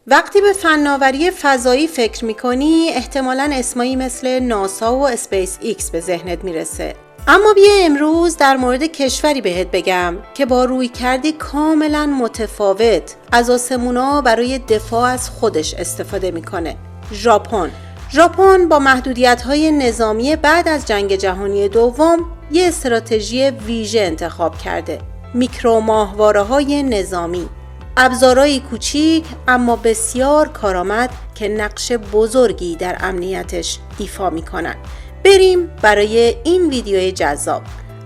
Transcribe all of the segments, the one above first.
وقتی به فناوری فضایی فکر میکنی احتمالاً اسمایی مثل ناسا و اسپیس ایکس به ذهنت میرسه. اما بیا امروز در مورد کشوری بهت بگم که با رویکردی کاملا متفاوت از آسمونا برای دفاع از خودش استفاده میکنه. ژاپن با محدودیت‌های نظامی بعد از جنگ جهانی دوم یه استراتژی ویژه انتخاب کرده. میکروماهواره‌های نظامی، ابزارهایی کوچیک اما بسیار کارآمد که نقش بزرگی در امنیتش ایفا میکنن. بریم برای این ویدیوی جذاب.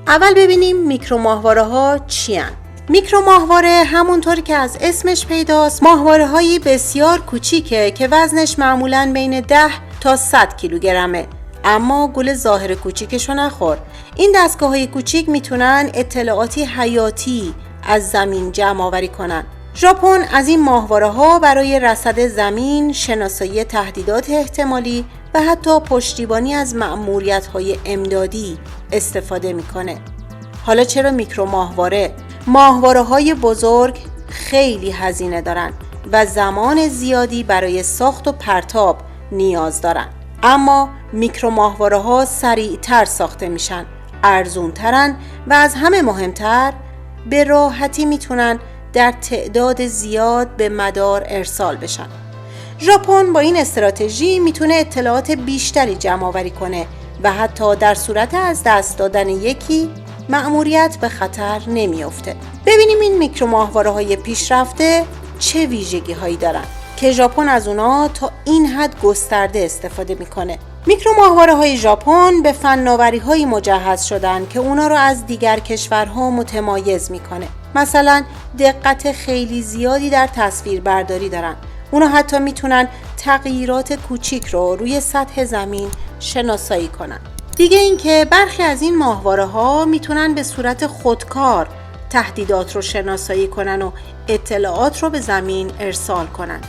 اول ببینیم میکروماهواره‌ها چی هن؟ میکروماهواره همونطور که از اسمش پیداست ماهواره‌هایی بسیار کوچیکه که وزنش معمولاً بین 10 تا 100 کیلوگرمه. اما گول ظاهر کوچیکشو نخور. این دستگاه‌های کوچیک میتونن اطلاعاتی حیاتی از زمین جمع آوری کنن. ژاپن از این ماهواره‌ها برای رصد زمین، شناسایی تهدیدات احتمالی و حتی پشتیبانی از مأموریت‌های امدادی استفاده میکنه. حالا چرا میکروماهواره؟ ماهواره‌های بزرگ خیلی هزینه دارن و زمان زیادی برای ساخت و پرتاب نیاز دارن. اما میکروماهواره‌ها سریعتر ساخته میشن، ارزونترن و از همه مهمتر به راحتی میتونن در تعداد زیاد به مدار ارسال بشن. ژاپن با این استراتژی میتونه اطلاعات بیشتری جمع آوری کنه و حتی در صورت از دست دادن یکی مأموریت به خطر نمیافته. ببینیم این میکروماهواره‌های پیشرفته چه ویژگی‌هایی دارن که ژاپن از اونا تا این حد گسترده استفاده میکنه. میکروماهواره‌های ژاپن به فناوری‌های مجهز شدن که اونا رو از دیگر کشورها متمایز میکنه. مثلا دقت خیلی زیادی در تصویربرداری دارن. اونا حتی میتونن تغییرات کوچیک رو روی سطح زمین شناسایی کنن. دیگه اینکه برخی از این ماهواره‌ها میتونن به صورت خودکار تهدیدات رو شناسایی کنن و اطلاعات رو به زمین ارسال کنن.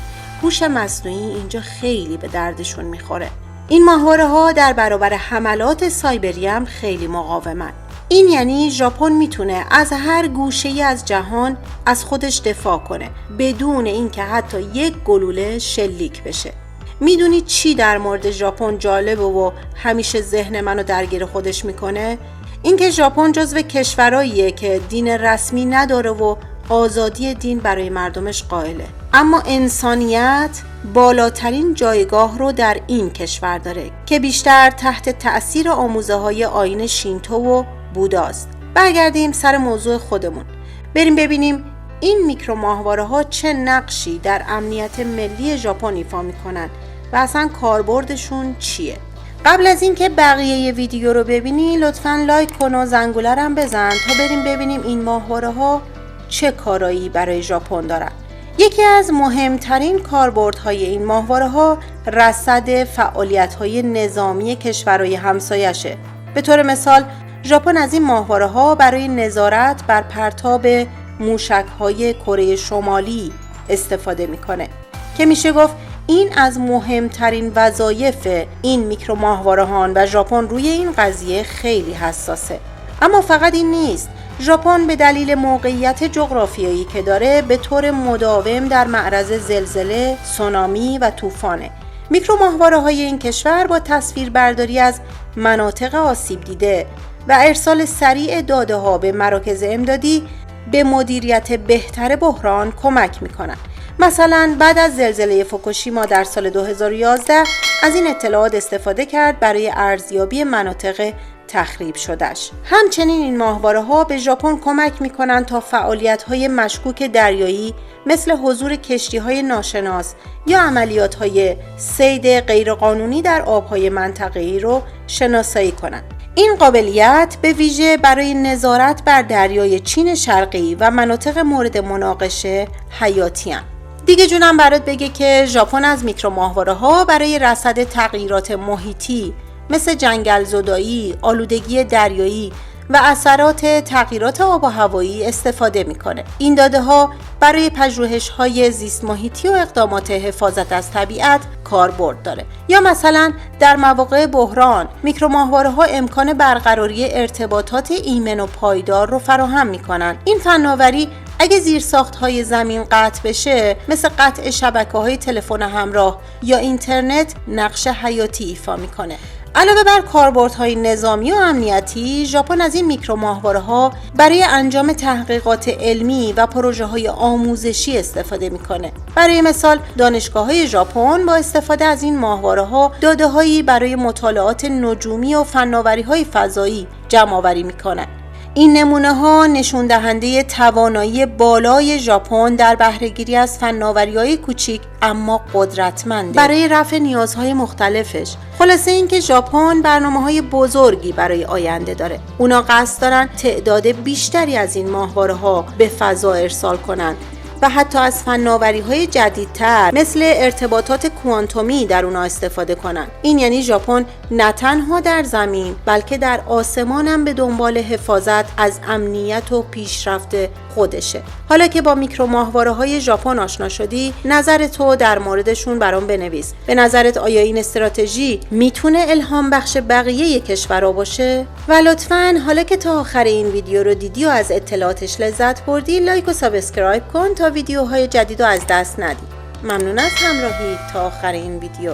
هوش مصنوعی اینجا خیلی به دردشون میخوره. این ماهواره‌ها در برابر حملات سایبری هم خیلی مقاومن. این یعنی ژاپن میتونه از هر گوشه‌ای از جهان از خودش دفاع کنه بدون اینکه حتی یک گلوله شلیک بشه. میدونی چی در مورد ژاپن جالبه و همیشه ذهن منو درگیر خودش میکنه؟ اینکه ژاپن جزو کشوراییه که دین رسمی نداره و آزادی دین برای مردمش قائله. اما انسانیت بالاترین جایگاه رو در این کشور داره که بیشتر تحت تأثیر آموزه‌های آیین شینتو و بوداست. برگردیم سر موضوع خودمون. بریم ببینیم این میکروماهواره‌ها چه نقشی در امنیت ملی ژاپن ایفا میکنن و اصلا کاربردشون چیه. قبل از اینکه بقیه ویدیو رو ببینی لطفاً لایک کن و زنگوله رو هم بزن تا بریم ببینیم این ماهواره‌ها چه کارایی برای ژاپن دارن. یکی از مهمترین کاربردهای این ماهواره‌ها رصد فعالیت‌های نظامی کشورهای همسایشه. به طور مثال ژاپن از این ماهواره‌ها برای نظارت بر پرتاب موشک‌های کره شمالی استفاده میکنه که میشه گفت این از مهمترین وظایف این میکروماهواره‌ها و ژاپن روی این قضیه خیلی حساسه. اما فقط این نیست. ژاپن به دلیل موقعیت جغرافیایی که داره به طور مداوم در معرض زلزله، سونامی و طوفانه. میکروماهواره‌های این کشور با تصویربرداری از مناطق آسیب دیده و ارسال سریع داده‌ها به مراکز امدادی به مدیریت بهتر بحران کمک میکنن. مثلا بعد از زلزله فوکوشیما در سال 2011 از این اطلاعات استفاده کرد برای ارزیابی مناطق تخریب شدهش. همچنین این ماهواره‌ها به ژاپن کمک میکنن تا فعالیت‌های مشکوک دریایی مثل حضور کشتی‌های ناشناس یا عملیات‌های صید غیرقانونی در آب‌های منطقه‌ای رو شناسایی کنند. این قابلیت به ویژه برای نظارت بر دریای چین شرقی و مناطق مورد مناقشه حیاتی هستند. دیگه جونم برات بگه که ژاپن از میکروماهواره‌ها برای رصد تغییرات محیطی مثل جنگل زدایی، آلودگی دریایی و اثرات تغییرات آب و هوایی استفاده میکنه. این داده ها برای پژوهش‌های زیست محیطی و اقدامات حفاظت از طبیعت کاربرد داره. یا مثلا در مواقع بحران میکروماهواره‌ها امکان برقراری ارتباطات ایمن و پایدار رو فراهم میکنن. این فناوری اگه زیرساخت‌های زمین قطع بشه، مثل قطع شبکه‌های تلفن همراه یا اینترنت، نقش حیاتی ایفا میکنه. علاوه بر کاربردهای نظامی و امنیتی، ژاپن از این میکروماهواره‌ها برای انجام تحقیقات علمی و پروژه‌های آموزشی استفاده میکنه. برای مثال، دانشگاه‌های ژاپن با استفاده از این ماهواره‌ها داده‌هایی برای مطالعات نجومی و فناوری‌های فضایی جمع‌آوری میکنن. این نمونه‌ها نشون دهنده توانایی بالای ژاپن در بهره‌گیری از فناوری‌های کوچیک اما قدرتمند برای رفع نیازهای مختلفش. خلاصه اینکه ژاپن برنامه‌های بزرگی برای آینده داره. اونا قصد دارن تعداد بیشتری از این ماهواره‌ها به فضا ارسال کنن و حتی از فناوری‌های جدیدتر مثل ارتباطات کوانتومی در اونها استفاده کنن. این یعنی ژاپن نه تنها در زمین بلکه در آسمان هم به دنبال حفاظت از امنیت و پیشرفت خودشه. حالا که با میکروماهواره‌های ژاپن آشنا شدی، نظر تو در موردشون برام بنویس. به نظرت آیا این استراتژی میتونه الهام بخش بقیه کشورها باشه؟ و لطفاً حالا که تا آخر این ویدیو رو دیدی و از اطلاعاتش لذت بردی، لایک و سابسکرایب کن تا ویدیوهای جدید رو از دست ندی. ممنون از همراهی تا آخر این ویدیو.